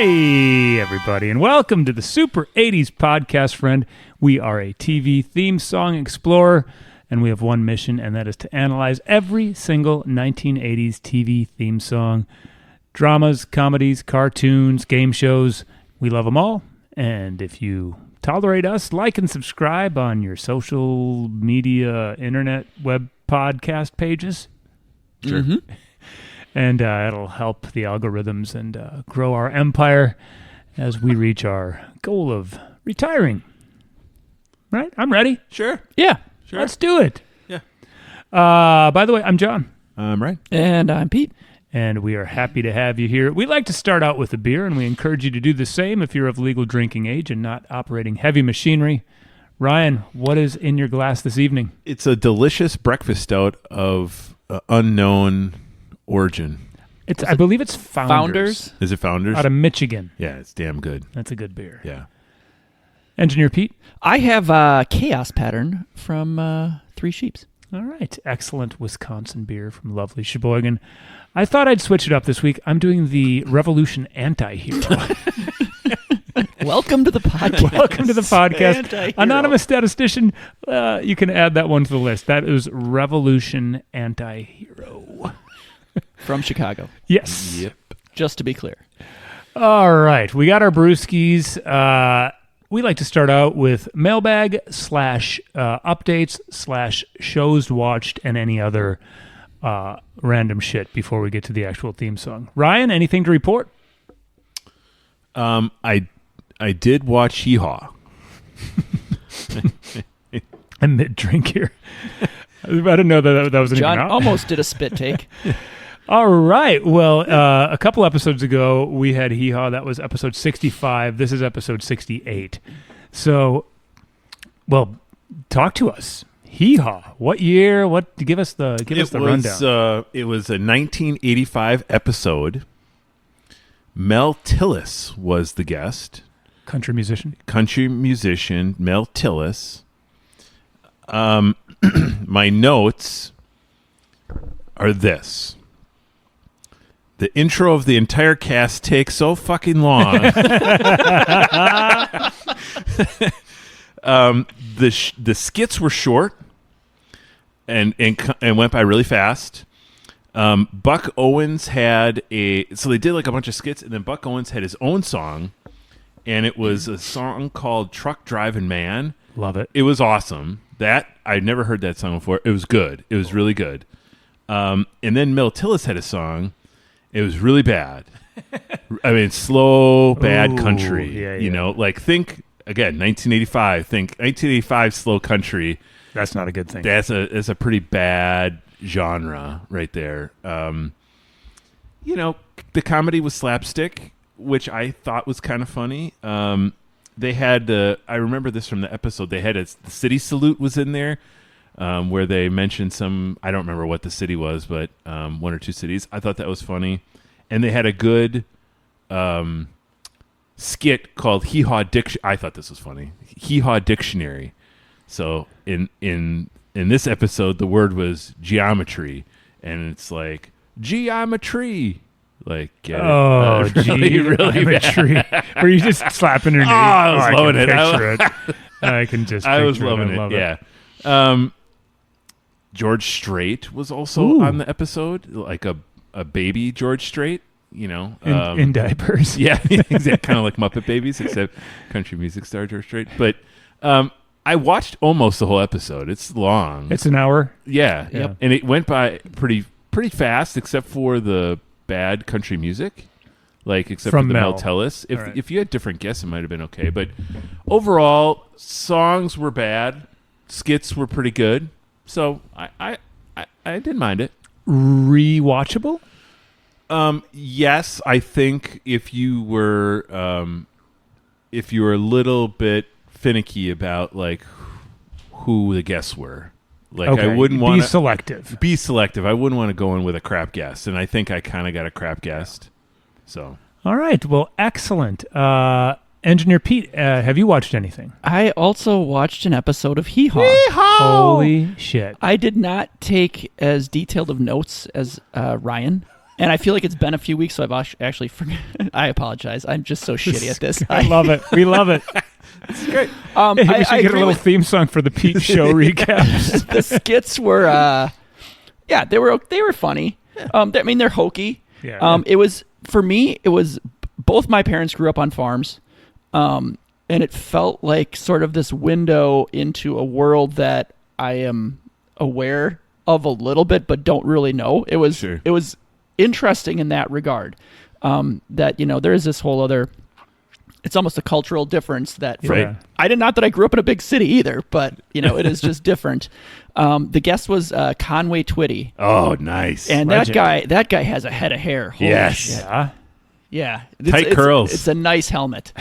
Hey, everybody, and welcome to the Super 80s Podcast, friend. We are a TV theme song explorer, and we have one mission, and that is to analyze every single 1980s TV theme song. Dramas, comedies, cartoons, game shows, we love them all. And if you tolerate us, like and subscribe on your social media, internet, web podcast pages. Sure. Mm-hmm. And it'll help the algorithms and grow our empire as we reach our goal of retiring. Right? I'm ready. Sure. Yeah. Sure. Let's do it. Yeah. By the way, I'm John. I'm Ryan. And I'm Pete. And we are happy to have you here. We like to start out with a beer, and we encourage you to do the same if you're of legal drinking age and not operating heavy machinery. Ryan, what is in your glass this evening? It's a delicious breakfast stout of unknown origin. I believe it's Founders. Is it Founders? Out of Michigan. Yeah, it's damn good. That's a good beer. Yeah. Engineer Pete? I have Chaos Pattern from Three Sheeps. All right. Excellent Wisconsin beer from lovely Sheboygan. I thought I'd switch it up this week. I'm doing the Revolution Anti-Hero. Welcome to the podcast. Welcome to the podcast. Anti-hero. Anonymous statistician, you can add that one to the list. That is Revolution Anti-Hero. From Chicago. Yes. Yep. Just to be clear. All right. We got our brewskis. We like to start out with mailbag / updates / shows watched and any other random shit before we get to the actual theme song. Ryan, anything to report? I did watch Heeeerrrrre. I'm mid-drink here. I didn't know that was anything John out. almost did a spit take. All right. Well, a couple episodes ago, we had Heeeeerrrre. That was episode 65. This is episode 68. So, well, talk to us. Heeeeerrrre. What year? What? Give us the rundown. It was a 1985 episode. Mel Tillis was the guest. Country musician Mel Tillis. My notes are this. The intro of the entire cast takes so fucking long. The skits were short and went by really fast. Buck Owens had so they did like a bunch of skits, and then Buck Owens had his own song, and it was a song called Truck Driving Man. Love it. It was awesome. I'd never heard that song before. It was good. It was really good. And then Mel Tillis had a song. It was really bad. I mean, slow, bad country. Yeah. You know, like think, again, 1985. Think 1985 slow country. That's not a good thing. That's a pretty bad genre right there. You know, the comedy was slapstick, which I thought was kind of funny. They had, I remember this from the episode, they had the city salute was in there. Where they mentioned I don't remember what the city was, but one or two cities. I thought that was funny. And they had a good skit called Heeeeerrrre Dictionary. I thought this was funny. Heeeeerrrre Dictionary. So in this episode, the word was geometry. And it's like, geometry. Like, get it? Geometry. Were you just slapping her knee? I was loving it. I can just I was picture loving I love it. Yeah. George Strait was also on the episode, like a baby George Strait, you know. In diapers. Yeah, exactly. Kind of like Muppet Babies, except country music star George Strait. But I watched almost the whole episode. It's long. It's an hour. Yeah. Yep. And it went by pretty fast, except for the bad country music. Like, except From for the Mel. Mel Tillis. Right. If you had different guests, it might have been okay. But overall, songs were bad. Skits were pretty good. So I didn't mind it. Rewatchable? Yes, I think if you were a little bit finicky about like who the guests were, like okay. I wouldn't want to selective. Be selective. I wouldn't want to go in with a crap guest, and I think I kind of got a crap guest. So all right, well, excellent. Engineer Pete, have you watched anything? I also watched an episode of Heeeeerrrre. Yeehaw! Holy shit! I did not take as detailed of notes as Ryan, And I feel like it's been a few weeks, so I've actually forgotten. I apologize. I'm just so shitty at this. I love it. We love it. It's great. Hey, we should I get a agree little with- theme song for the Pete Show recaps. the skits were, they were funny. They're hokey. Yeah. It was, for me, it was, both my parents grew up on farms, and it felt like sort of this window into a world that I am aware of a little bit, but don't really know. It was interesting in that regard. That there is this whole other. It's almost a cultural difference that. Right. Not that I grew up in a big city either, but it is just different. The guest was Conway Twitty. Oh, nice. And Legend. that guy has a head of hair. Holy Yes. shit. Yeah. Yeah. Tight curls. It's a nice helmet.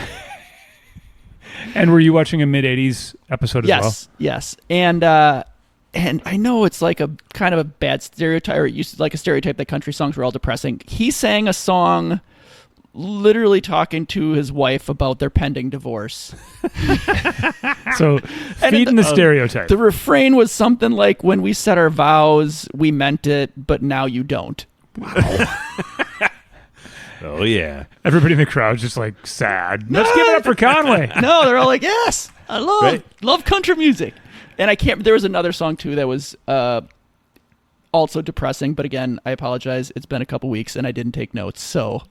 And were you watching a mid-'80s episode as well? Yes. And I know it's like a kind of a bad stereotype, or it used to like a stereotype that country songs were all depressing. He sang a song literally talking to his wife about their pending divorce. So feeding the stereotype. The refrain was something like, "When we said our vows, we meant it, but now you don't." Oh, yeah. Everybody in the crowd's just like sad. Let's give it up for Conway. No, they're all like, "Yes, I love country music." And I can't. There was another song too that was also depressing, but again, I apologize. It's been a couple weeks and I didn't take notes. So,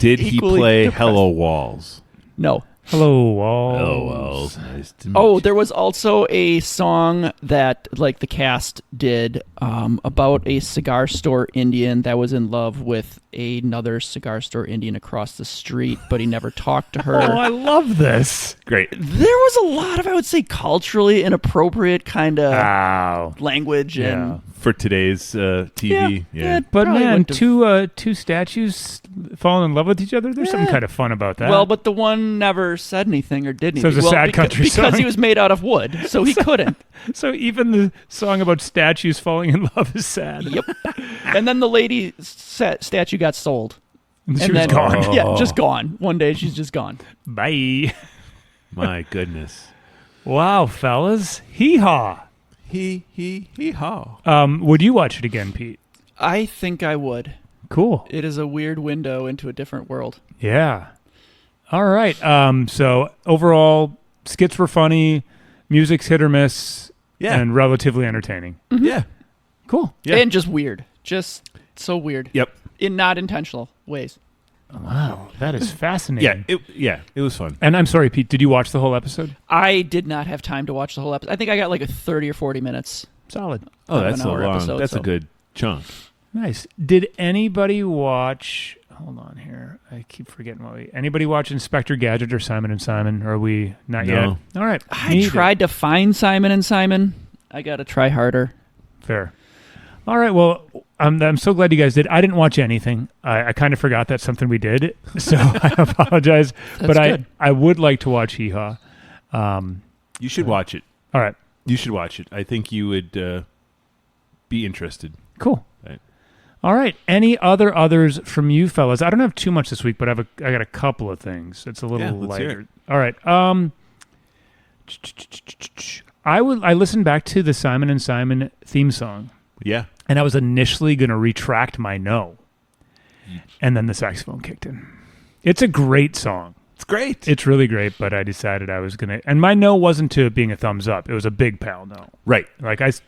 Did he Equally play depressed. Hello Walls? no. Hello, Walls. Hello Walls. Nice to meet Oh, you. there was also a song that like the cast did about a cigar store Indian that was in love with another cigar store Indian across the street, but he never talked to her. Oh, I love this. Great. There was a lot of, I would say, culturally inappropriate kind of Wow. language and For today's TV. Yeah. But Probably man, wouldn't have- two statues falling in love with each other. There's something kind of fun about that. Well, but the one never said anything or did So anything. it's a sad country because song. he was made out of wood, so he couldn't. so even the song about statues falling in love is sad. Yep. And then the lady statue got sold. And she And was then, gone. Yeah, just gone. One day she's just gone. Bye. My goodness. Wow, fellas. Hee-haw. Hee-haw. Would you watch it again, Pete? I think I would. Cool. It is a weird window into a different world. Yeah. All right. So overall, skits were funny, music's hit or miss, Yeah. and relatively entertaining. Yeah. Cool. Yeah. And just weird. Just so weird. Yep. In not intentional ways. Wow, that is fascinating. It was fun. And I'm sorry, Pete, did you watch the whole episode? I did not have time to watch the whole episode. I think I got like a 30 or 40 minutes. Solid. Oh, Of that's an a hour long. episode, That's so. a good chunk. Nice. Did anybody watch? Hold on here. I keep forgetting what we. Anybody watch Inspector Gadget or Simon and Simon? Or are we not No. yet? All right. I Me either. tried to find Simon and Simon. I got to try harder. Fair. All right. Well, I'm so glad you guys did. I didn't watch anything. I kind of forgot that's something we did, so I apologize. That's but good. I would like to watch Hee Haw. You should watch it. All right. You should watch it. I think you would be interested. Cool. Right. All right. Any others from you fellas? I don't have too much this week, but I got a couple of things. It's a little Yeah, let's hear lighter. it. All right. I listened back to the Simon and Simon theme song, Yeah. and I was initially going to retract my no, and then the saxophone kicked in. It's a great song. It's great. It's really great, but I decided I was gonna. And my no wasn't to it being a thumbs up. It was a big pal no. right. Like it's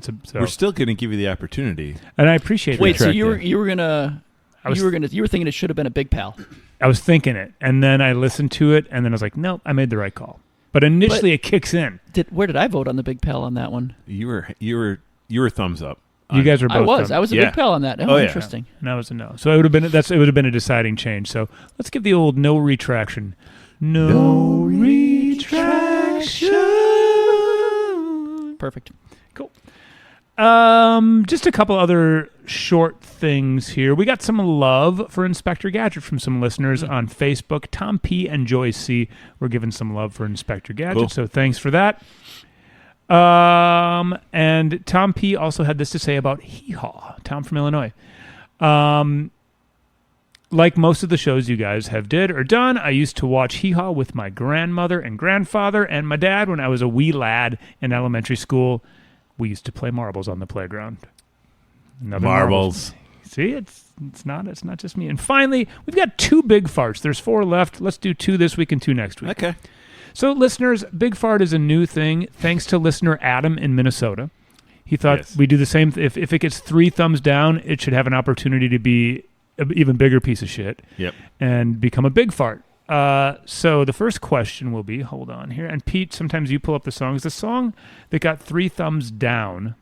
a. So, We're still going to give you the opportunity. and I appreciate. Wait, that. so Retract you were gonna I was- you were thinking it should have been a big pal. I was thinking it, and then I listened to it, and then I was like, nope, I made the right call. But initially, it kicks in. Where did I vote on the big pal on that one? You were thumbs up. You guys were both. I was a Yeah. big pal on that. Oh, Oh, yeah. interesting. And I was a no. So it would have been a deciding change. So let's give the old no retraction. No retraction. Perfect. Cool. Just a couple other short things here. We got some love for Inspector Gadget from some listeners on Facebook. Tom P. and Joyce C. were giving some love for Inspector Gadget, Cool. so thanks for that. And Tom P. also had this to say about Hee Haw. Tom from Illinois. Like most of the shows you guys have did or done, I used to watch Hee Haw with my grandmother and grandfather and my dad when I was a wee lad in elementary school. We used to play marbles on the playground. Another Marbles. See, it's not just me. And finally, we've got 2 big farts. There's 4 left. Let's do 2 this week and 2 next week. Okay. So, listeners, big fart is a new thing thanks to listener Adam in Minnesota. He thought we do the same. If it gets 3 thumbs down, it should have an opportunity to be an even bigger piece of shit. Yep. And become a big fart. So the first question will be, hold on here. And Pete, sometimes you pull up the songs. The song that got 3 thumbs down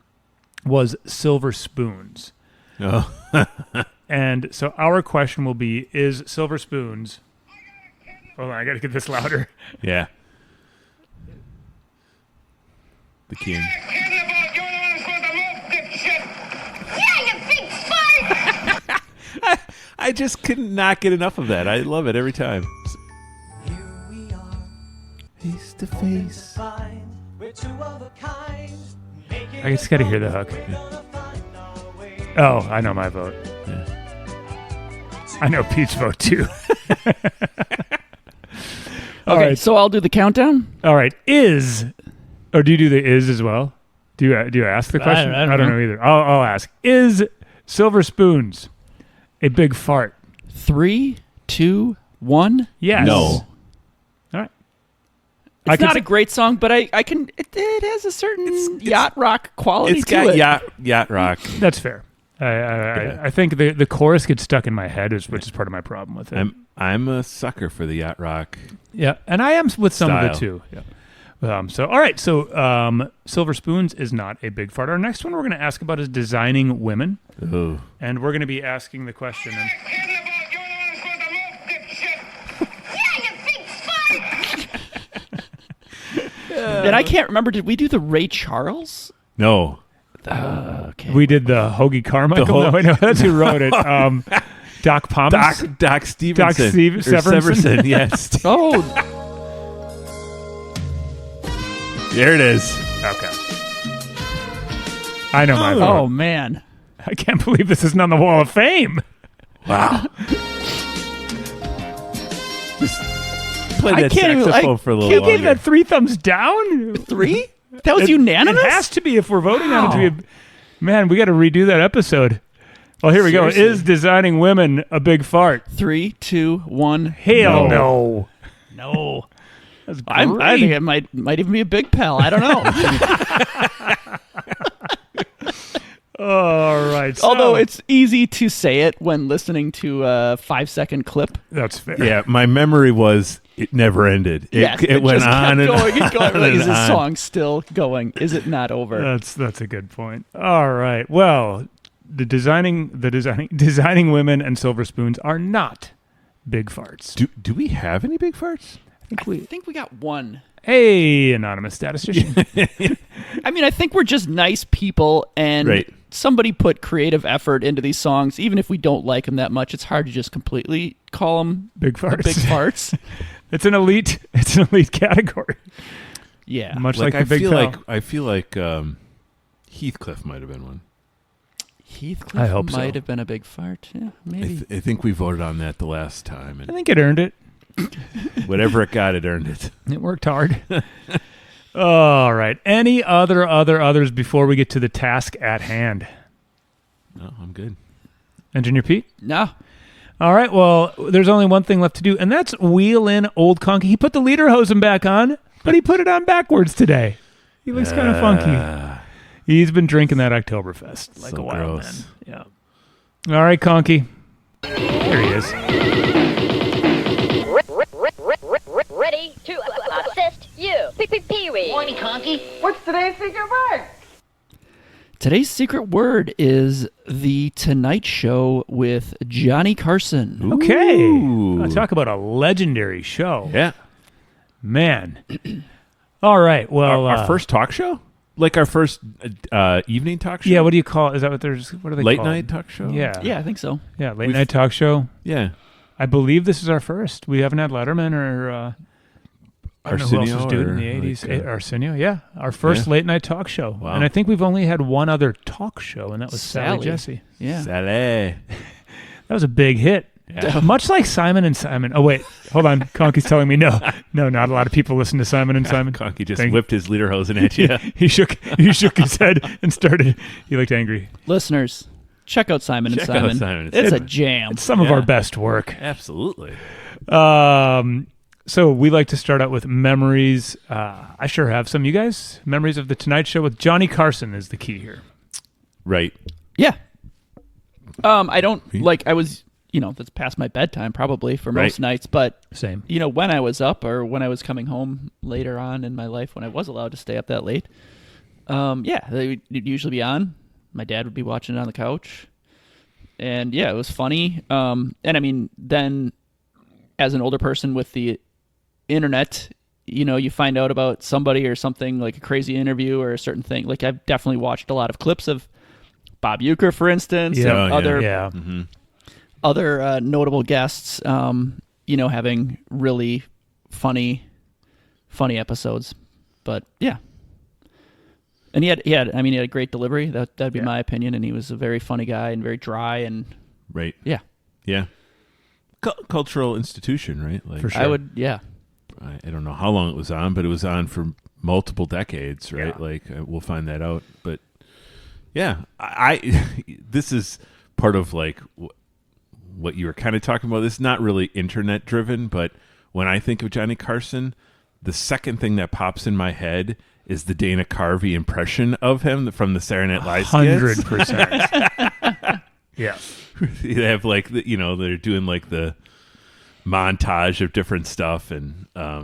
was Silver Spoons. Oh. And so our question will be, is Silver Spoons... Hold on, I got to get this louder. Yeah. The king. I just could not get enough of that. I love it every time. Here we are, Face to face. we're two of a kind. I just got to hear the hook. Oh, I know my vote. I know Pete's vote too. All Okay, right. so I'll do the countdown. All right. Or do you do the is as well? Do you ask the question? I don't know either. I'll ask. Is Silver Spoons a big fart? 3, 2, 1. Yes. No. All right. It's not a great song, but I can. It has a certain yacht rock quality It's to got it. yacht rock. That's fair. I think the chorus gets stuck in my head, which is part of my problem with it. I'm a sucker for the yacht rock. Yeah, and I am with some of it Style. too. Yeah. So all right. So Silver Spoons is not a big fart. Our next one we're going to ask about is designing women, Ooh. and we're going to be asking the question. And I can't remember. Did we do the Ray Charles? No. Okay. We did the Hoagie Carmichael. No, that's who wrote it. Doc Pomus. Doc Stevenson. Or Severinsen. Yes. Oh, There it is. Okay. I know my vote. oh man. I can't believe this isn't on the Wall of Fame. Wow. Just play I that can't even- saxophone for a little You gave longer. that 3 thumbs down? 3? That was unanimous? It has to be if we're voting on it to Wow. be. Man, we got to redo that episode. Well, here we go. Seriously. Is designing women a big fart? 3, 2, 1. Hell No. no. That's I great. think it might even be a big pal. I don't know. All right. So, Although it's easy to say it when listening to a 5-second clip. that's fair. Yeah, my memory was it never ended. It went just on kept and going and going. on Like, is and this on. song still going? Is it not over? That's a good point. All right. Well, designing women and Silver Spoons are not big farts. Do we have any big farts? I think we got one. Hey, anonymous statistician. I mean, I think we're just nice people, and Right. somebody put creative effort into these songs. Even if we don't like them that much, it's hard to just completely call them Big farts. big farts. It's an elite category. Yeah. Much like, I the big feel pal. like Heathcliff might have been one. Heathcliff I hope so. might have been a big fart. Yeah, maybe. I think we voted on that the last time, I and think it earned it. whatever it got, it earned it. It worked hard. All right. Any others before we get to the task at hand? No, I'm good. Engineer Pete? No. All right. Well, there's only one thing left to do, and that's wheel in Old Conky. He put the lederhosen back on, but he put it on backwards today. He looks kind of funky. He's been drinking that Oktoberfest like So a wild gross. man. Yeah. All right, Conky. There he is. Ready to assist you. Pee-wee. Morning, Conky. What's today's secret word? Today's secret word is The Tonight Show with Johnny Carson. Okay. Ooh. Talk about a legendary show. Yeah. Man. All right. Well, Our first talk show? Like our first evening talk show? Yeah, what do you call it? Is that what are they Late called? night talk show? Yeah. Yeah, I think so. Yeah, late night talk show. Yeah. I believe this is our first. We haven't had Letterman or I don't know who else was doing it in the 80s. like, Arsenio, yeah. Our first Yeah. late night talk show. Wow. And I think we've only had one other talk show, and that was Sally Sally. Jesse. Yeah. Saleh. That was a big hit. Yeah. Much like Simon and Simon. Oh, wait. Hold on. Conky's telling me no. No, not a lot of people listen to Simon and Simon. Conky just Thank- whipped his lederhosen at you. He shook his head and started. He looked angry. Listeners, check out Simon and Check out Simon. Simon and It's a Simon. jam. It's some of our best work. Absolutely. So we like to start out with memories. I sure have some. You guys, memories of the Tonight Show with Johnny Carson is the key here. Right. Yeah. I don't I was, that's past my bedtime probably for most nights, but Same. when I was up or when I was coming home later on in my life when I was allowed to stay up that late, they would usually be on. My dad would be watching it on the couch. And yeah, it was funny. And I mean, then as an older person with the internet, you find out about somebody or something like a crazy interview or a certain thing. Like I've definitely watched a lot of clips of Bob Uecker, for instance, and other notable guests, having really funny episodes. But yeah. And he had a great delivery. That'd be my opinion. And he was a very funny guy and very dry and Right. yeah. Yeah. Cultural institution, right? Like, For sure. I would, yeah. I don't know how long it was on, but it was on for multiple decades, right? Yeah. Like we'll find that out. But yeah, I this is part of like what you were kind of talking about. This is not really internet driven, but when I think of Johnny Carson, the second thing that pops in my head is the Dana Carvey impression of him from the Saturday Night Live skits. 100%. Yeah. They have like they're doing like the montage of different stuff, and I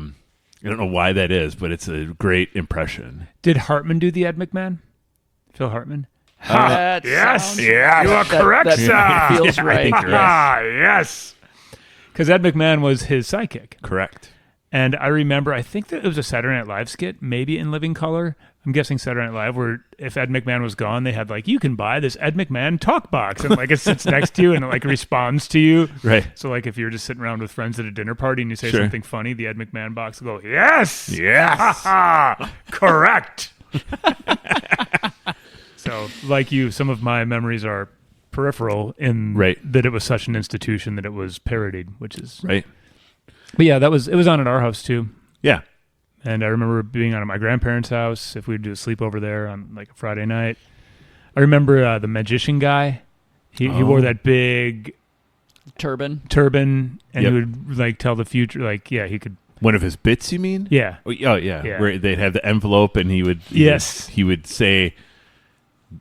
don't know why that is, but it's a great impression. Did Hartman do the Ed McMahon? Phil Hartman? That Yes, sounds- yes, you are correct, that sir. feels right. I think you're right. Yes. Because Ed McMahon was his sidekick. Correct. And I remember, I think that it was a Saturday Night Live skit, maybe in Living Color. I'm guessing Saturday Night Live, where if Ed McMahon was gone, they had like, you can buy this Ed McMahon talk box. And like it sits next to you and it like responds to you. Right. So like if you're just sitting around with friends at a dinner party and you say Sure. something funny, the Ed McMahon box will go, yes. Yes. Correct. So like you, some of my memories are peripheral in that it was such an institution that it was parodied, which is Right. But yeah, it was on at our house too. Yeah. And I remember being on at my grandparents' house if we'd do a sleepover there on like a Friday night. I remember the magician guy. He wore that big turban, and he would like tell the future. Like, yeah, he could. One of his bits, you mean? Yeah. Oh, yeah. Where they'd have the envelope, and he would say,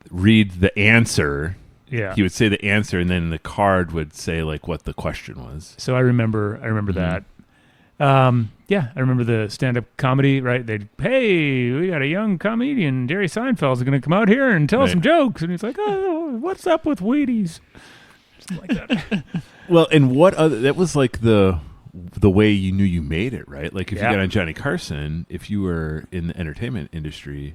read the answer. Yeah. He would say the answer, and then the card would say like what the question was. So I remember that. I remember the stand-up comedy, right? Hey, we got a young comedian, Jerry Seinfeld's going to come out here and tell some jokes. And he's like, oh, what's up with Wheaties? Something like that. Well, and what other, that was like the way you knew you made it, right? Like if you got on Johnny Carson, if you were in the entertainment industry,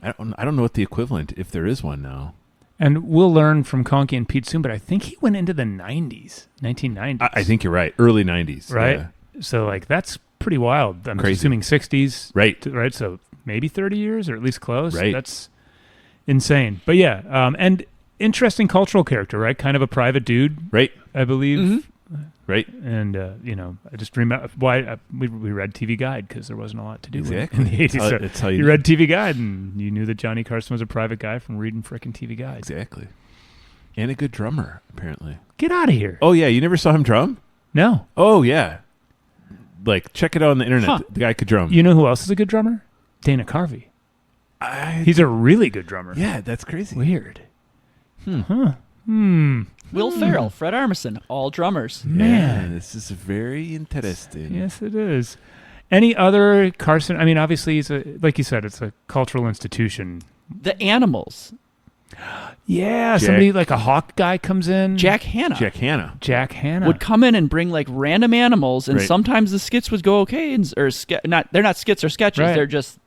I don't know what the equivalent, if there is one now. And we'll learn from Conky and Pete soon, but I think he went into the 1990s. I think you're right. Early 90s. Right? Yeah. So, like, that's pretty wild. I'm Crazy. assuming 60s. Right. So maybe 30 years or at least close. Right. That's insane. But yeah, and interesting cultural character, right? Kind of a private dude. Right. I believe. Mm-hmm. Right. And, I just remember why we read TV Guide because there wasn't a lot to do Exactly. in the 80s. That's how you read TV Guide and you knew that Johnny Carson was a private guy from reading frickin' TV Guide. Exactly. And a good drummer, apparently. Get out of here. Oh, yeah. You never saw him drum? No. Oh, yeah. Like, check it out on the internet. Huh. The guy could drum. You know who else is a good drummer? Dana Carvey. He's a really good drummer. Yeah, that's crazy. Weird. Will Ferrell, Fred Armisen, all drummers. Man. Yeah, this is very interesting. Yes, it is. Any other Carson? I mean, obviously, like you said, it's a cultural institution. The Animals. Yeah, somebody like a hawk guy comes in. Jack Hanna. Jack Hanna would come in and bring like random animals, and Right. sometimes the skits would go okay, they're not skits or sketches. Right. They're just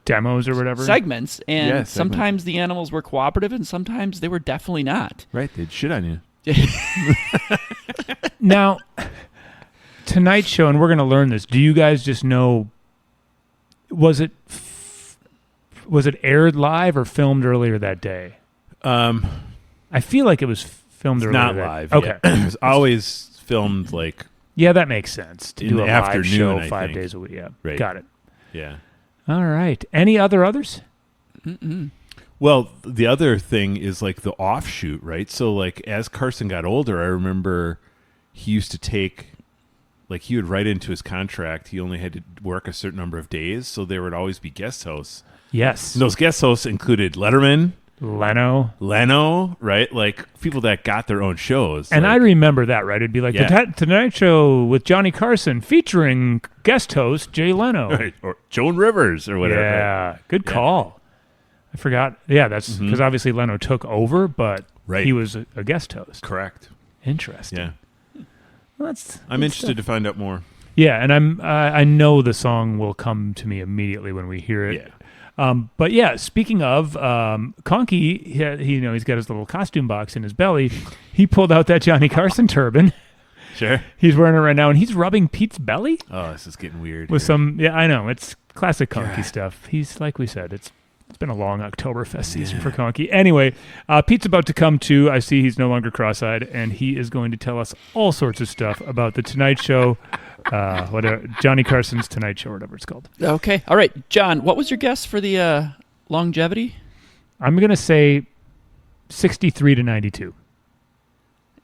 demos or whatever segments, and Yeah, sometimes the animals were cooperative, and sometimes they were definitely not. Right, they'd shit on you. Now, Tonight Show, and we're going to learn this. Do you guys just know? Was it aired live or filmed earlier that day? I feel like it was filmed earlier. Not that live. Okay. Yeah. It was always filmed like Yeah, that makes sense. To in do the a live afternoon, show I 5 think. days a week. Yeah, Right. got it. yeah. All right. Any others? Well, the other thing is like the offshoot, right? So like as Carson got older, I remember he used to take, like he would write into his contract, he only had to work a certain number of days, so there would always be guest hosts. Yes. And those guest hosts included Letterman, Leno, right? Like people that got their own shows. and like, I remember that, right? It'd be like the Tonight Show with Johnny Carson featuring guest host Jay Leno. right, or Joan Rivers or whatever. Yeah, good call. I forgot. Yeah, that's because obviously Leno took over, but he was a guest host. Correct. Interesting. Yeah. Well, I'm interested to find out more. Yeah, and I know the song will come to me immediately when we hear it. Yeah. But yeah, speaking of Conky, he's got his little costume box in his belly. He pulled out that Johnny Carson turban. Sure. He's wearing it right now, and he's rubbing Pete's belly Oh, this is getting weird. with here. some. Yeah, I know it's classic Conky stuff. He's like we said, it's been a long Oktoberfest season for Conky. Anyway, Pete's about to come to. I see he's no longer cross-eyed, and he is going to tell us all sorts of stuff about the Tonight Show, whatever Johnny Carson's Tonight Show, or whatever it's called. Okay. All right, John, what was your guess for the longevity? I'm gonna say 63 to 92.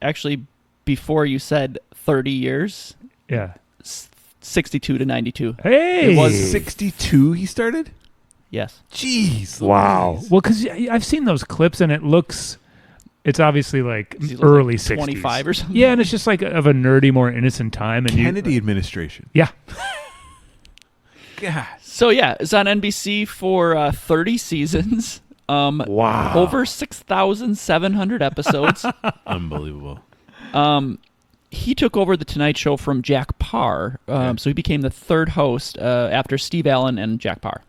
Actually, before you said 30 years, Yeah. 62 to 92. Hey, It was 62 he started? Yes. Jeez. Wow. Louise. Well, because I've seen those clips, and it's obviously like Does he look early like 60s. 25 or something? Yeah, and it's just like of a nerdy, more innocent time. And Kennedy administration. Yeah. God. So, yeah, it's on NBC for 30 seasons. Wow. Over 6,700 episodes. Unbelievable. He took over the Tonight Show from Jack Parr. So he became the third host after Steve Allen and Jack Parr.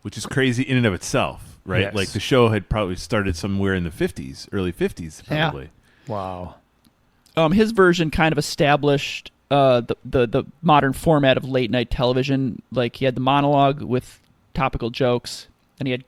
Which is crazy in and of itself, right? Yes. Like the show had probably started somewhere in the 50s, early 50s, probably. Wow. His version kind of established the modern format of late night television. Like he had the monologue with topical jokes, and he had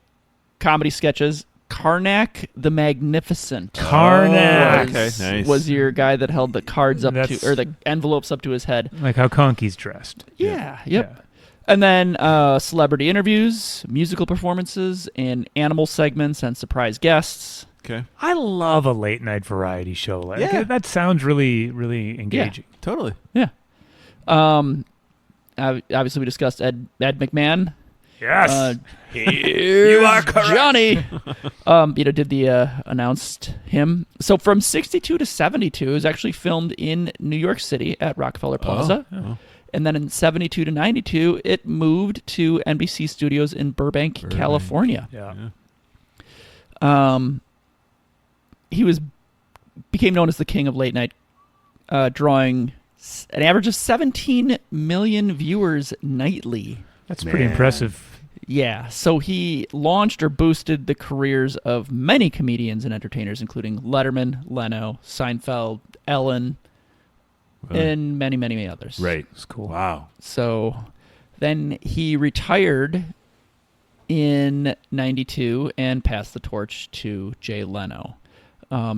comedy sketches. Karnak the Magnificent. Karnak. Okay, nice. Was your guy that held the cards up That's- to, or the envelopes up to his head. Like how Conky's dressed. Yeah. Yep. Yeah. And then celebrity interviews, musical performances, and animal segments and surprise guests. Okay. I love a late night variety show. Like, Yeah. that sounds really, really engaging. Totally. Yeah. Obviously, we discussed Ed McMahon. Yes. You are correct, Johnny. Did the announced him. So from 62 to 72 it was actually filmed in New York City at Rockefeller Plaza. Oh. And then in 72 to 92, it moved to NBC studios in Burbank. California. Yeah. He became known as the king of late night, drawing an average of 17 million viewers nightly. That's pretty impressive. Yeah, so he launched or boosted the careers of many comedians and entertainers, including Letterman, Leno, Seinfeld, Ellen, and many, many, many others. Right. It's cool. Wow. So then he retired in 92 and passed the torch to Jay Leno.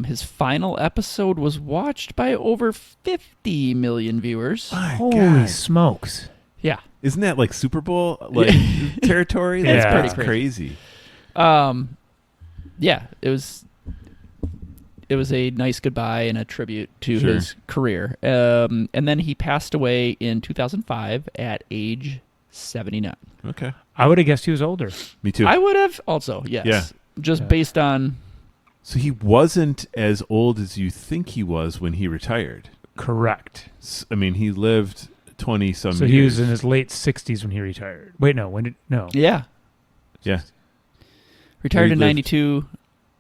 His final episode was watched by over 50 million viewers. My Holy God. smokes. Yeah. Isn't that like Super Bowl territory? It's That's pretty crazy. Yeah, it was a nice goodbye and a tribute to Sure. his career. And then he passed away in 2005 at age 79. Okay. I would have guessed he was older. Me too. I would have also, yes. Yeah. Just based on... So he wasn't as old as you think he was when he retired. Correct. I mean, he lived 20-some years. So he was in his late 60s when he retired. Wait, no. No. Yeah. Yeah. Retired He in lived- 92.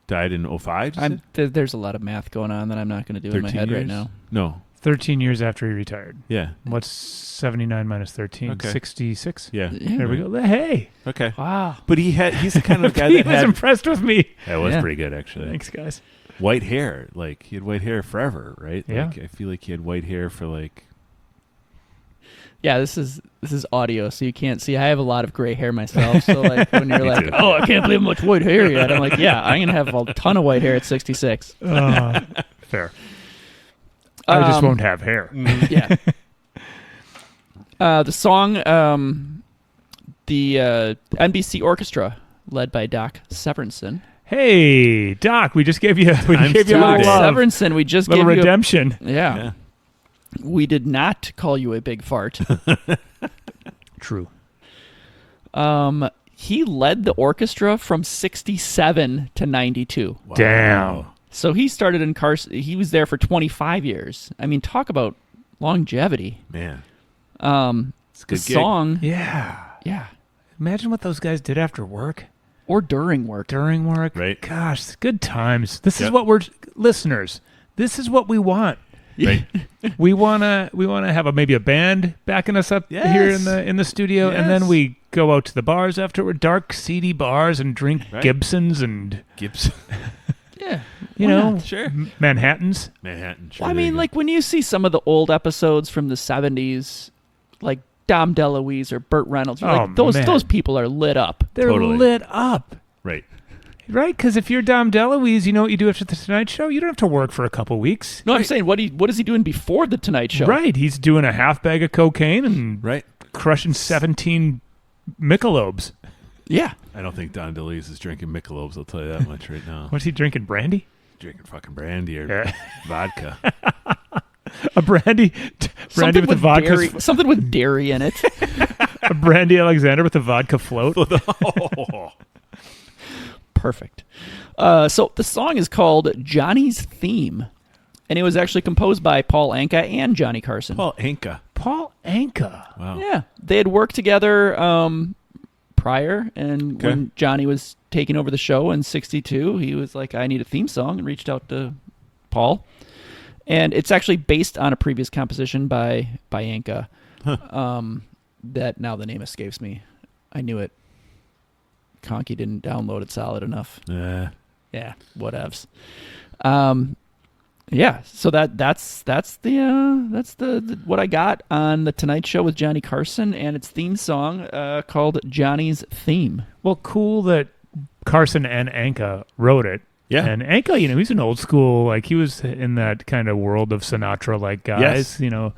Died in 05, you said? There's a lot of math going on that I'm not going to do in my 13 head right years? now. No. 13 years after he retired. Yeah. What's 79 minus 13? Okay. 66? Yeah. There we go. Hey. Okay. Wow. But he's the kind of guy He that was had... impressed with me. That was Yeah. pretty good, actually. Thanks, guys. White hair. Like, he had white hair forever, right? Yeah. Like, I feel like he had white hair for, like... Yeah, this is audio, so you can't see. I have a lot of gray hair myself, so like when you're like, too. "Oh, I can't believe how much white hair yet," I'm like, "Yeah, I'm gonna have a ton of white hair at 66." Fair. I just Um, won't have hair. Yeah. The song, the NBC Orchestra led by Doc Severinsen. Hey, Doc, we just gave you a Times two little today. love, Severinsen, we just little gave you redemption. yeah. We did not call you a big fart. True. He led the orchestra from 67 to 92. Wow. Damn. So he started in Carson. He was there for 25 years. I mean, talk about longevity. Man. It's a good the gig. song. Yeah. Yeah. Imagine what those guys did after work, Or during work. during work. Right. Gosh, good times. This is Yep. what we're listeners. This is what we want. Right. We wanna have maybe a band backing us up Yes. here in the studio, and then Yes. we go out to the bars afterward, dark, seedy bars, and drink Right. Gibsons and Gibson. Yeah. you Why know not? Sure. Manhattans. Manhattan. Sure, Well, I there you mean, go. like when you see some of the old episodes from the 70s, like Dom DeLuise or Burt Reynolds, you're Oh, like, those man. people are lit up. They're Totally. lit up. Right. Right, because if you're Dom DeLuise, you know what you do after the Tonight Show? You don't have to work for a couple weeks. No, I'm saying, what is he doing before the Tonight Show? Right, he's doing a half bag of cocaine and Right. crushing 17 Michelobes. Yeah. I don't think Don DeLuise is drinking Michelobes. I'll tell you that much right now. What's he drinking, brandy? Drinking fucking brandy or Yeah. vodka. A brandy Something with the vodka, dairy, something with dairy in it. a brandy Alexander with a vodka float. Oh. Perfect. So the song is called Johnny's Theme, and it was actually composed by Paul Anka and Johnny Carson. Paul Anka. Paul Anka. Wow. Yeah, they had worked together prior, and Okay. when Johnny was taking over the show in '62, he was like, "I need a theme song," and reached out to Paul. And it's actually based on a previous composition by Anka. That now the name escapes me. I knew it. Conky didn't download it solid enough. Yeah, whatevs. Yeah, so that's the what I got on the Tonight Show with Johnny Carson and its theme song called Johnny's Theme. Well, cool that Carson and Anka wrote it. Yeah. And Anka, he's an old school, like he was in that kind of world of Sinatra-like guys. Yes.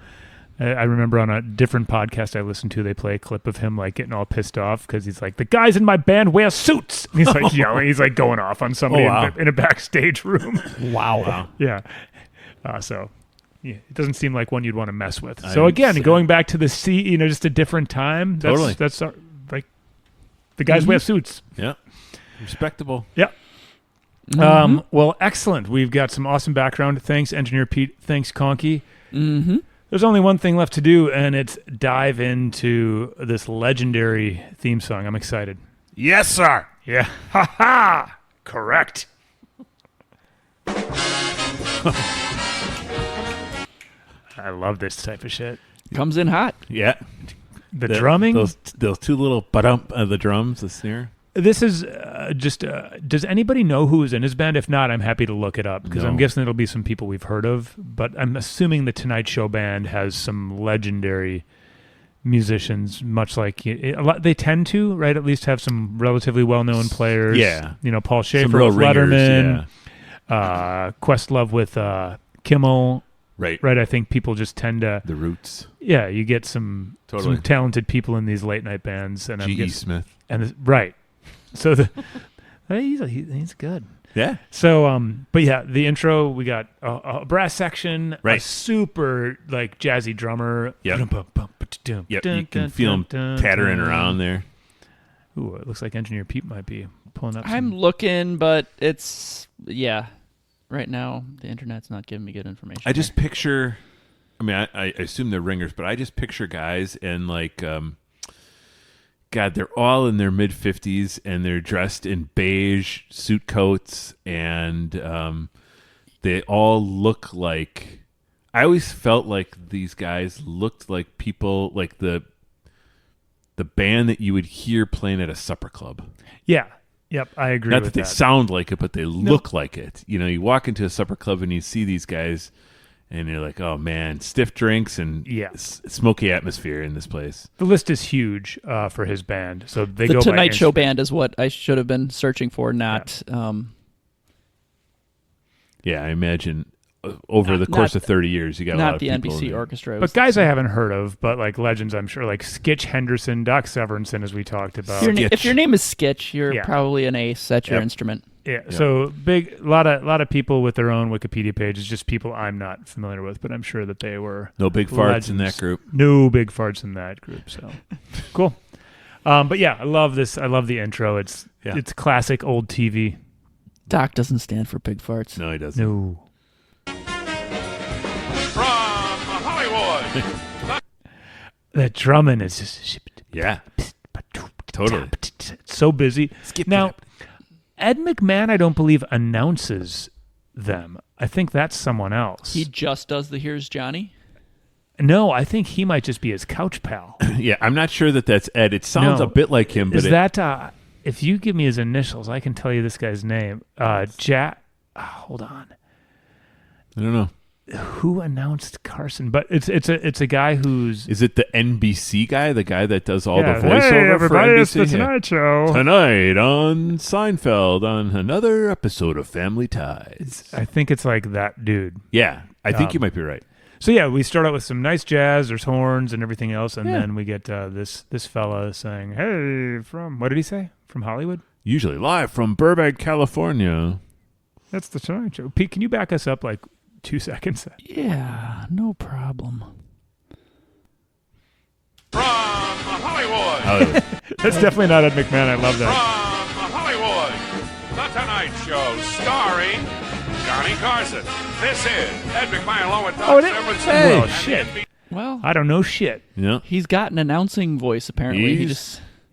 I remember on a different podcast I listened to, they play a clip of him like getting all pissed off because he's like, the guys in my band wear suits. And he's like yelling, he's like going off on somebody Oh, wow. in a backstage room. Wow. Yeah. So yeah, it doesn't seem like one you'd want to mess with. I So again, understand. going back to the sea, just a different time. Totally. That's like the guys wear suits. Yeah. Respectable. Yeah. Well, excellent. We've got some awesome background. Thanks, Engineer Pete. Thanks, Conky. Mm-hmm. There's only one thing left to do, and it's dive into this legendary theme song. I'm excited. Yes, sir. Yeah. Ha ha! Correct. I love this type of shit. Comes in hot. Yeah. The drumming. Those two little ba-dump the drums, the snare. This is just. Does anybody know who is in his band? If not, I'm happy to look it up because I'm No. guessing it'll be some people we've heard of. But I'm assuming the Tonight Show band has some legendary musicians, much like they tend to, right? At least have some relatively well-known players. Yeah. Paul Some Schaefer real with ringers, Letterman, Questlove with Kimmel. Right. Right. I think people just tend to. The Roots. Yeah, you get some Totally. talented people in these late night bands, and G.E. Smith. right. So he's good. Yeah. So but yeah, the intro, we got a brass section, a Right. super like jazzy drummer. Yep. Yep. Yep. You can feel them tattering around there. Ooh, it looks like Engineer Pete might be pulling up. I'm looking, but it's right now the internet's not giving me good information. I just picture. I mean, I assume they're ringers, but I just picture guys and like, God, they're all in their mid 50s and they're dressed in beige suit coats and they all look like. I always felt like these guys looked like people like the band that you would hear playing at a supper club. Yeah. Yep. I agree Not with that they sound like it, but they look like it. You walk into a supper club and you see these guys, and you're like, "Oh man, stiff drinks and smoky atmosphere in this place." The list is huge for his band. So they the go by Tonight Show instrument. band is what I should have been searching for, not. Yeah, I imagine over the course not- of 30 years. You got a lot Not of the people in NBC there. orchestra. But guys I haven't heard of, but like legends I'm sure, like Skitch Henderson, Doc Severinsen, as we talked about. If your name is Skitch, you're Yeah. probably an ace at your Yep. instrument. Yeah, so big, lot of people with their own Wikipedia pages, just people I'm not familiar with, but I'm sure that they were No big farts in legends. that group. No big farts in that group. So cool. But yeah, I love this. I love the intro. It's classic old TV. Doc doesn't stand for big farts. No, he doesn't. No. From Hollywood. That drumming is just Yeah, totally. It's so busy. Now, Ed McMahon, I don't believe announces them. I think that's someone else. He just does the Here's Johnny. No, I think he might just be his couch pal. Yeah, I'm not sure that that's Ed. It sounds No. a bit like him, but Is that if you give me his initials, I can tell you this guy's name. Hold on. I don't know. Who announced Carson? But it's a guy who's Is it the NBC guy, the guy that does all yeah, the voiceover hey, everybody, for NBC? it's the Tonight Show. Tonight on Seinfeld on another episode of Family Ties. I think it's like that dude. Yeah, I think you might be right. So yeah, we start out with some nice jazz. There's horns and everything else, and then we get this fella saying, "Hey, from what did he say? From Hollywood? Usually live from Burbank, California. That's the Tonight Show." Pete, can you back us up like 2 seconds? Yeah, no problem. From Hollywood. Hollywood. That's definitely not Ed McMahon. I love From that. Hollywood. The Tonight Show starring Johnny Carson. This is Ed McMahon along with Doc Severinsen. Well, and shit. Well, I don't know shit. Yeah, he's got an announcing voice, apparently.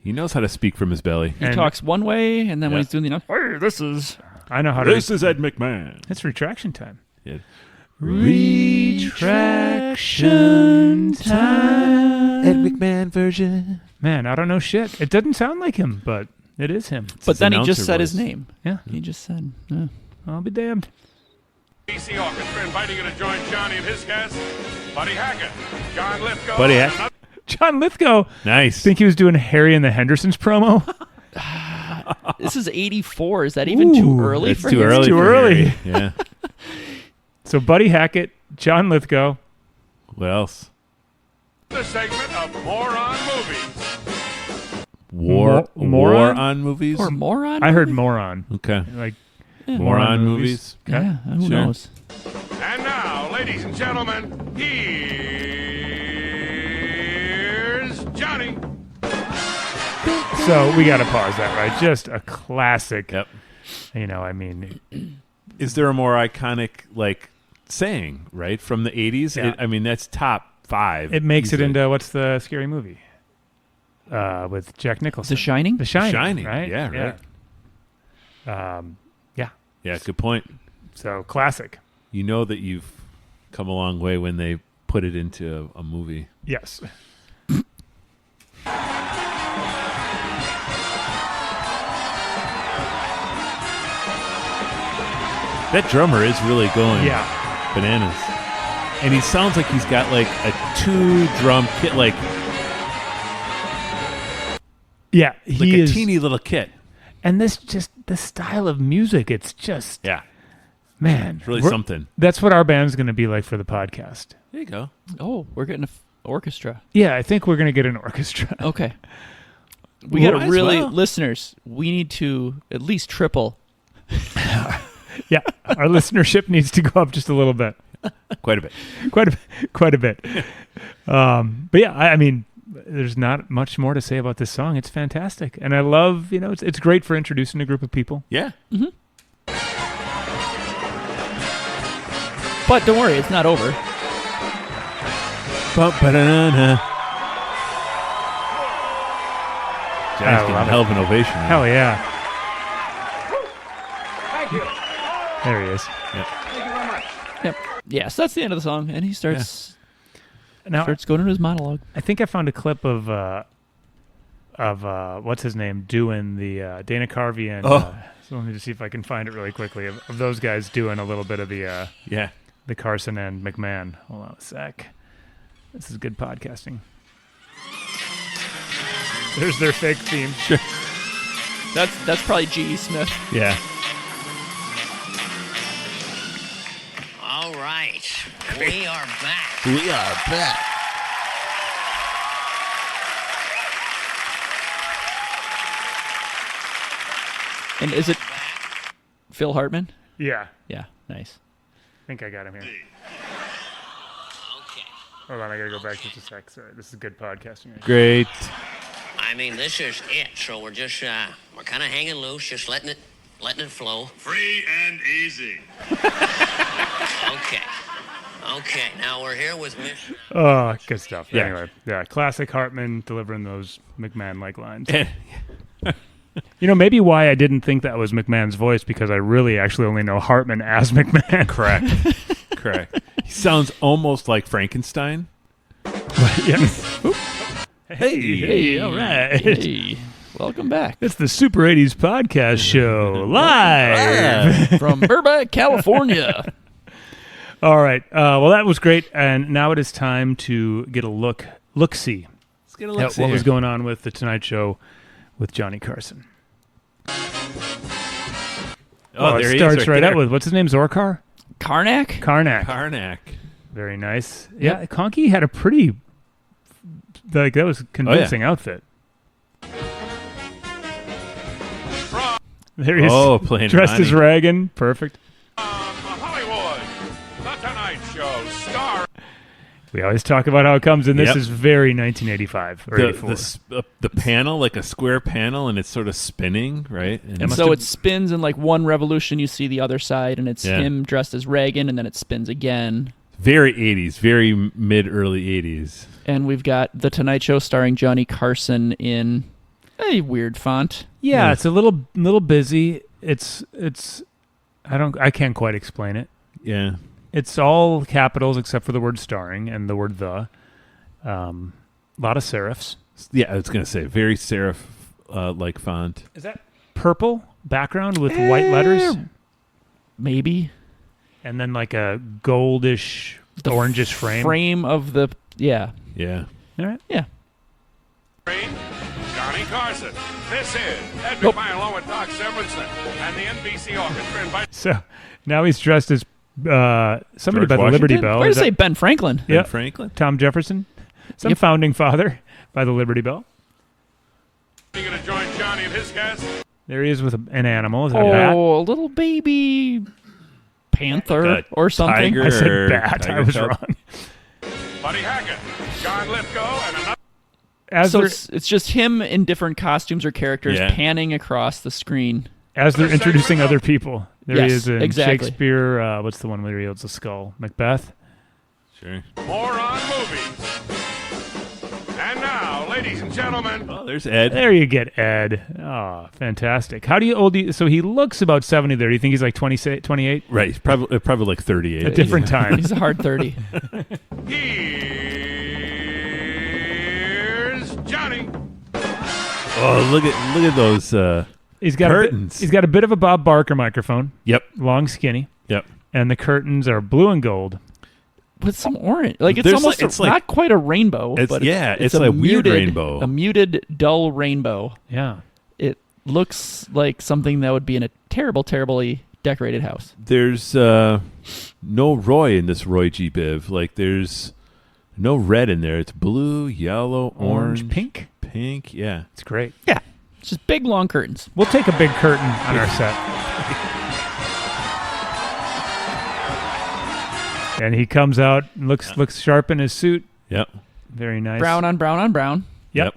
he knows how to speak from his belly. He And- talks one way, and then when Yeah. he's doing the announcing, hey, this is... I know how to. This is Ed McMahon. It's retraction time. Yeah. Retraction time. Ed McMahon version. Man, I don't know shit. It doesn't sound like him, but it is him. But his then he announcer just said his voice. name. Yeah, He just said, yeah. I'll be damned. BC Orchestra inviting you to join Johnny and his guests, Buddy Hackett, John Lithgow. Buddy and Hackett. John Lithgow. Nice. Think he was doing Harry and the Hendersons promo? This is 84. Is that even too Ooh, early It's for too him? early. too for early. Harry. Yeah. So Buddy Hackett, John Lithgow. What else? the segment of More on Movies. War Moron? on movies? Or moron? I heard moron. Okay. Like More on movies. Okay. Yeah, who Sure. knows? And now, ladies and gentlemen, here's Johnny. So we got to pause that, right? Just a classic. Yep. You know, I mean, Is there a more iconic like saying, right, from the 80s? Yeah. I mean, that's top 5. it makes it easily. into what's the scary movie with Jack Nicholson? The Shining? The Shining. Shining, right? yeah, right. Yeah. Yeah. Yeah, good point. So classic. You know that you've come a long way when they put it into a movie. Yes. That drummer is really going Yeah. bananas. And he sounds like he's got like a 2-drum kit, like Yeah. He a is. teeny little kit. And this just the style of music. It's just Yeah, man. it's really we're- something. That's what our band's going to be like for the podcast. There you go. Oh, we're getting an orchestra. Yeah, I think we're going to get an orchestra. Okay. We Well, got to as really, well. listeners, we need to at least triple. Yeah, our listenership needs to go up just a little bit, Quite a bit. quite a bit. But yeah, I mean, there's not much more to say about this song. It's fantastic, and I love, you know, it's great for introducing a group of people. Yeah. But don't worry, it's not over. Ba-ba-da-na-na. John's I getting a love hell of an ovation. Hell yeah! Thank you. There he is. Thank you very much. Yep. Yeah, so that's the end of the song, and he starts Now, going into his monologue. I think I found a clip of what's his name doing the Dana Carvey and. So let me just see if I can find it really quickly of those guys doing a little bit of the Yeah. Carson and McMahon. Hold on a sec. This is good podcasting. There's their fake theme. Sure. That's probably G.E. Smith. Yeah. All right. We are back. We are back. And is it Phil Hartman? Yeah. Yeah, nice. I think I got him here. Okay. Hold on, I gotta go back just a sec. Sorry, this is good podcasting. Right? Great. I mean, this is it. So we're just we're kind of hanging loose, just letting it flow. Free and easy. Okay. Okay. Now we're here with Miss. Oh, good stuff. Yeah. Anyway, yeah, classic Hartman delivering those McMahon-like lines. You know, maybe why I didn't think that was McMahon's voice, because I really actually only know Hartman as McMahon. Correct. Correct. He sounds almost like Frankenstein. Yes. Hey, all right. Hey, welcome back It's the Super 80s podcast show live. from Burbank, California. All right. Well, that was great, and now it is time to get a look-see Let's get a at look. what was going on with the Tonight Show with Johnny Carson. Oh, it there he starts is right there. out with, what's his name, Zorkar? Karnak? Karnak. Karnak. Very nice. Yeah, Conky had a pretty, that was a convincing outfit. There he is. Oh, playing dressed as Ronnie. Reagan. Perfect. Hollywood, The Tonight Show, star. We always talk about how it comes, and this Yep. is very 1985 or 84. The panel, like a square panel, and it's sort of spinning, right? And so it spins in like one revolution, you see the other side, and it's Yeah. him dressed as Reagan, and then it spins again. very 80s, very mid-early 80s. And we've got The Tonight Show starring Johnny Carson in a weird font. Yeah, it's a little busy. It's I can't quite explain it. Yeah. It's all capitals except for the word starring and the word the. A lot of serifs. Yeah, I was going to say, very serif like font. Is that purple background with white letters? Maybe. And then like a goldish, orangish frame. Frame of the, yeah. Yeah. All right. Yeah. Johnny Carson. This is Ed Nope. McMahon along with Doc Severinsen and the NBC Orchestra invite. So now he's dressed as somebody George by the Liberty Washington? Bell. Why did Is I say that Ben Franklin? Yeah. Ben Franklin? Tom Jefferson? Some Yep. founding father by the Liberty Bell. You going to join Johnny and his guest? There he is with an animal. Is that a bat? Oh, a little baby panther Like a or something. tiger. I said or bat. I tiger was cub. wrong. Buddy Hackett, John Lithgow, and another. As So they're, it's just him in different costumes or characters Yeah. panning across the screen. as they're introducing other people. There Yes, he is in exactly. Shakespeare. What's the one where he holds the skull? Macbeth. Sure. More on movies. And now, ladies and gentlemen, Oh, there's Ed. There you get Ed. Oh, fantastic. How do you so he looks about 70 there. Do you think he's like 28? Right. He's probably like 38. A different time. He's a hard 30. here's Johnny. Oh, look at those. He's got Curtains. he's got a bit of a Bob Barker microphone, Yep. long, skinny, Yep. and the curtains are blue and gold. With some orange. Like it's There's almost like- it's like- not quite a rainbow. It's- but yeah, it's a like a weird muted, rainbow. A muted, dull rainbow. Yeah. It looks like something that would be in a terribly decorated house. There's no Roy in this Roy G. Biv. Like, there's no red in there. It's blue, yellow, orange, pink. pink. Yeah. It's great. Yeah. It's just big, long curtains. We'll take a big curtain on our set. And he comes out, looks sharp in his suit. Yep. Very nice. Brown on brown on brown. Yep.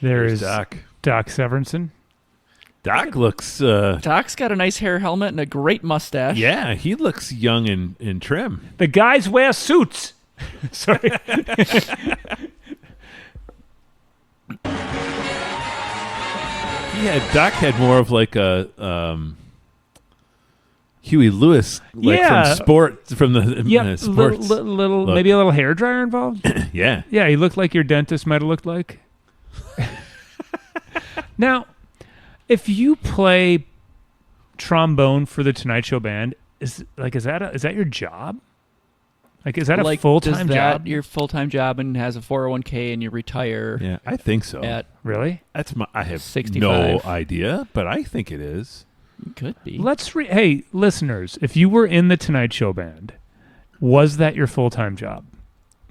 There's Doc. Doc Severinsen. Doc looks. Doc's got a nice hair helmet and a great mustache. Yeah, he looks young and trim. The guys wear suits. Sorry. Doc had more of like a Huey Lewis, like Yeah. from the Yeah, sports. little look. maybe a little hair dryer involved. Yeah. Yeah, he looked like your dentist might have looked like. Now, if you play trombone for the Tonight Show band, is that your job? Like, is that a like, full-time does that job? your full-time job and has a 401k and you retire Yeah, I think so. at Really? I have 65. no idea, but I think it is. could be. Hey, listeners, if you were in the Tonight Show band, was that your full-time job?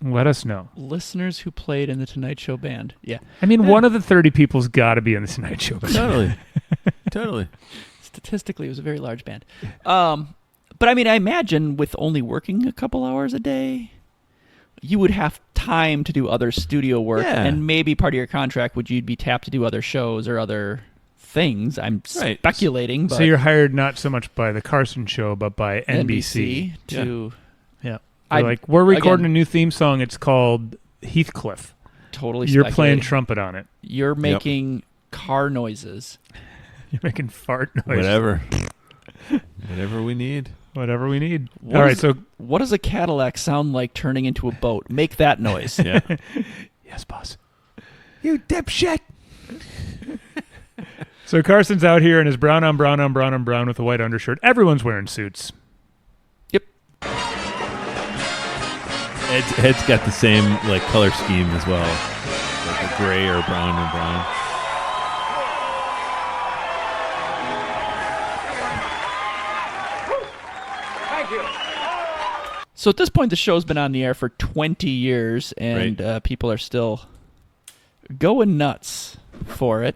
Let us know. Listeners who played in the Tonight Show band. Yeah. I mean, one of the 30 people's got to be in the Tonight Show band. Totally. Totally. Statistically, it was a very large band. But I mean, I imagine with only working a couple hours a day, you would have time to do other studio work, Yeah. and maybe part of your contract would you'd be tapped to do other shows or other things. I'm Right. speculating, but So you're hired not so much by the Carson show, but by NBC. to Yeah. I- They're like, we're recording again- a new theme song. It's called Heathcliff. totally. You're playing speculating. trumpet on it. You're making car noises. You're making fart noise. Whatever. Whatever we need. Whatever we need. What All right, is- so What does a Cadillac sound like turning into a boat? Make that noise. Yeah. yes, boss. You dipshit. So Carson's out here in his brown on brown on brown on brown with a white undershirt. Everyone's wearing suits. Yep. Ed's got the same like color scheme as well, like a gray or brown and brown. So at this point, the show's been on the air for 20 years, and Right. people are still going nuts for it.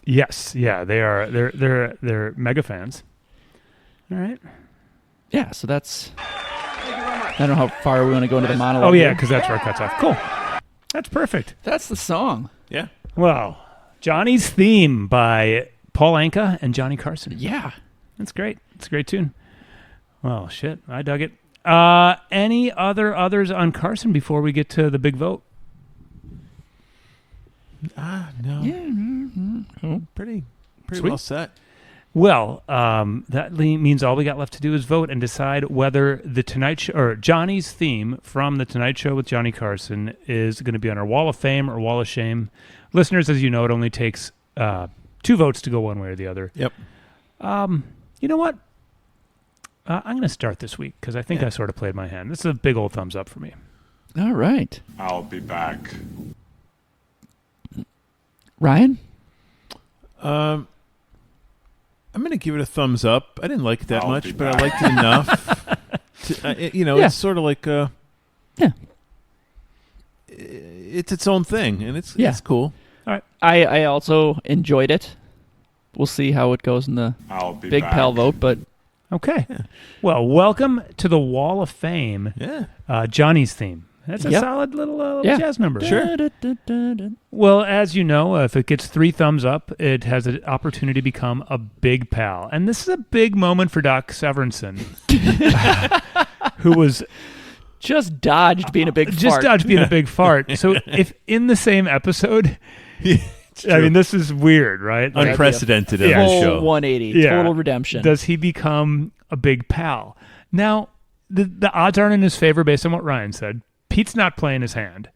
Yes, yeah, they are. They're mega fans. All right. Yeah, so that's... I don't know how far we want to go into the monologue. Oh yeah, here. because that's where it cuts off. Cool. That's perfect. That's the song. Yeah. Well, Johnny's Theme by Paul Anka and Johnny Carson. Yeah. That's great. It's a great tune. Well, shit, I dug it. Any others on Carson before we get to the big vote? No. Yeah. Pretty Sweet. well set. Well, that means all we got left to do is vote and decide whether the Tonight Show or Johnny's theme from the Tonight Show with Johnny Carson is going to be on our Wall of Fame or Wall of Shame. Listeners, as you know, it only takes 2 votes to go one way or the other. Yep. You know what? I'm going to start this week because I think I sort of played my hand. This is a big old thumbs up for me. All right. I'll be back. Ryan? I'm going to give it a thumbs up. I didn't like it that I'll be much, but I back. liked it enough. Yeah. It's sort of like Yeah. it's its own thing, and it's cool. I also enjoyed it. We'll see how it goes in the I'll be Big back. Pal vote, but Okay. Well, welcome to the Wall of Fame, Yeah. Johnny's theme. That's a Yep. solid little Yeah. jazz number. Sure. Well, as you know, if it gets 3 thumbs up, it has an opportunity to become a big pal. And this is a big moment for Doc Severinsen, who was Just dodged being a big just fart. dodged being a big fart. So if in the same episode, I mean, this is weird, right? Like, Unprecedented on Yeah. the Full show. 180. Yeah. Total redemption. does he become a big pal? Now, the odds aren't in his favor based on what Ryan said. Pete's not playing his hand.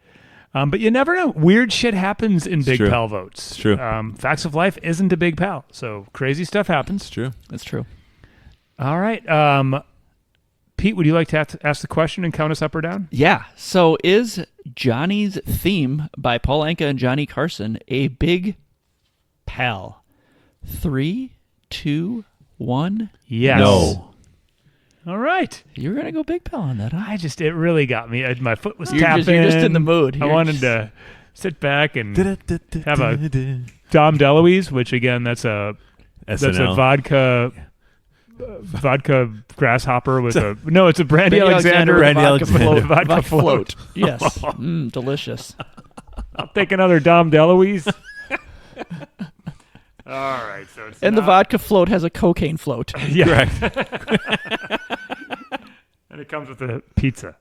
But you never know. Weird shit happens in big true. pal votes. It's true. Facts of Life isn't a big pal. So crazy stuff happens. It's true. That's true. All right. Pete, would you like to ask the question and count us up or down? Yeah. So is Johnny's Theme by Paul Anka and Johnny Carson a big pal? 3, 2, 1. Yes. No. All right. You're going to go big pal on that, huh? It really got me. My foot was You're tapping. just in the mood. I You're wanted just- to sit back and have a Dom DeLuise, which again, that's a SNL. vodka grasshopper with it's a Brandy Alexander Brandy vodka Alexander. float. Vodka float. Yes. Delicious. I'll take another Dom DeLuise. All right, so it's And the vodka float has a cocaine float. yeah. Correct. And it comes with a pizza.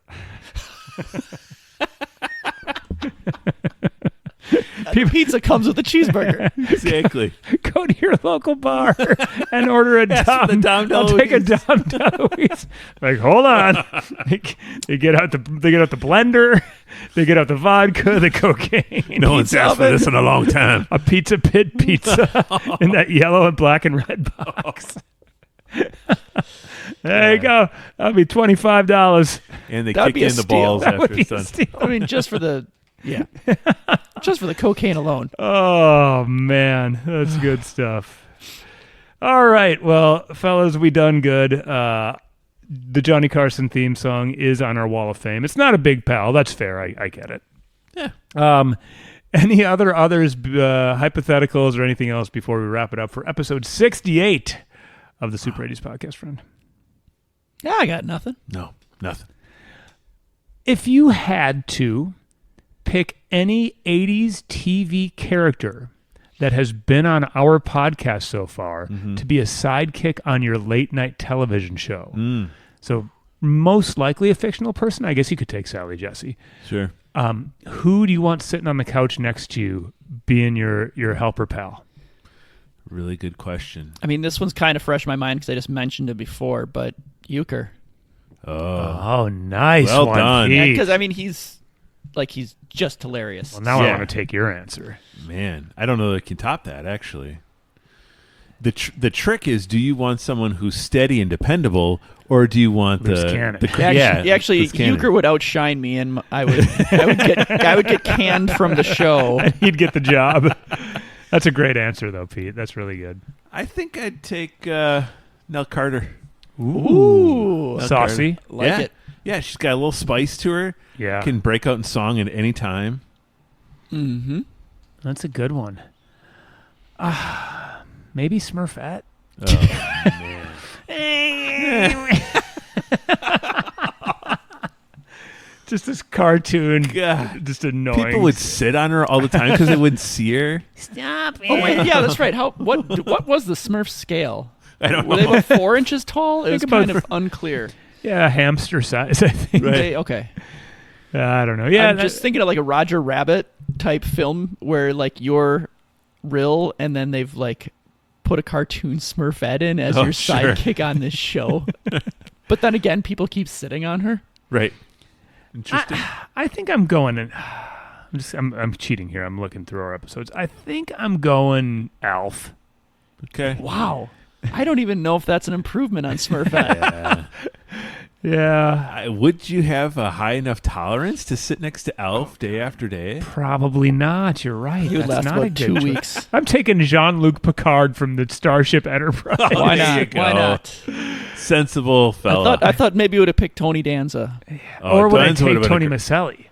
Pizza comes with a cheeseburger. Exactly. Go to your local bar and order a Dom. I'll take a Dom DeLuise. Like, hold on. They get out the blender. They get out the vodka, the cocaine. No one's asked for this in a long time. A pizza pit pizza in that yellow and black and red box. There you go. That'll be $25. And they That would kick be you a in the steal. balls That after would be it's a done. steal. I mean, just for the cocaine alone. Oh man, that's good stuff. All right, well, fellas, we done good. The Johnny Carson theme song is on our wall of fame. It's not a big pal. That's fair. I get it. Yeah. Any others, hypotheticals or anything else before we wrap it up for episode 68 of the Super 80s podcast, friend? Yeah, I got nothing. No, nothing. If you had to pick any 80s TV character that has been on our podcast so far to be a sidekick on your late night television show, so most likely a fictional person, I guess you could take Sally Jesse. Sure. Who do you want sitting on the couch next to you being your helper pal? Really good question. I mean, this one's kind of fresh in my mind because I just mentioned it before, but Euchre. Oh, nice Well one, done. Pete. Because, I mean, he's just hilarious. Well, now I Yeah. want to take your answer. Man, I don't know that I can top that, actually. The trick is, do you want someone who's steady and dependable, or do you want Loose the cannon. Actually, loose cannon. Euchre would outshine me, and I would get canned from the show. He'd get the job. That's a great answer, though, Pete. That's really good. I think I'd take Nell Carter. Ooh, Saucy. like yeah. it. Yeah, she's got a little spice to her. Yeah. Can break out in song at any time. Mm-hmm. That's a good one. Maybe Smurfette. Oh, man. Just this cartoon. God. Just annoying. People would sit on her all the time because they wouldn't see her. Stop it. Oh wait, yeah, that's right. What was the Smurf scale? I don't Were know. they about 4 inches tall? It was about kind of unclear. Yeah, hamster size, I think. Okay. I don't know. Yeah, I'm just thinking of like a Roger Rabbit type film where like you're Rill and then they've like put a cartoon Smurfette in as Oh, your sure. sidekick on this show. But then again, people keep sitting on her. Right. Interesting. I think I'm going and I'm cheating here. I'm looking through our episodes. I think I'm going Alf. Okay. Wow. I don't even know if that's an improvement on Smurfette. Yeah. Would you have a high enough tolerance to sit next to Alf day after day? Probably not. You're right. He would That's last not a about good 2 choice. weeks. I'm taking Jean-Luc Picard from the Starship Enterprise. Why There you not? Why go. not? Sensible fella. I thought maybe you would have picked Tony Danza. Or would I Danza would've take been Tony a gr- Maselli?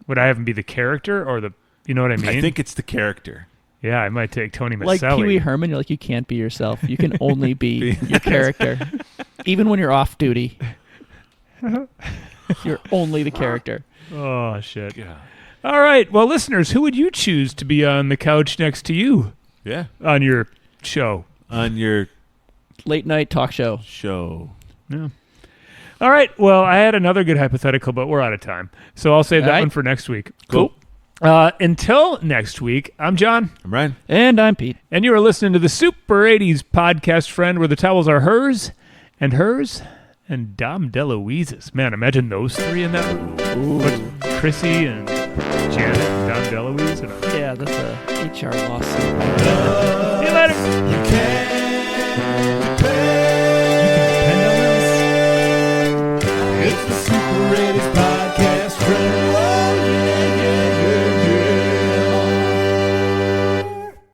Would I have him be the character or the? You know what I mean? I think it's the character. Yeah, I might take Tony Maselli. Like Pee Wee Herman, you're like, you can't be yourself. You can only be your character. Even when you're off duty. You're only the character. Oh shit! Yeah. All right, well, listeners, who would you choose to be on the couch next to you Yeah. on your show? On your Late night talk show. show. Yeah. All right. Well, I had another good hypothetical, but we're out of time, so I'll save that All right. one for next week. Cool. Until next week, I'm John, I'm Ryan. And I'm Pete. and you are listening to the Super 80s podcast, friend, where the towels are hers and Dom DeLuise's. Man, imagine those three in that room. What's Chrissy and Janet and Dom DeLuise. Yeah, that's a HR lawsuit. See you later. You can prepare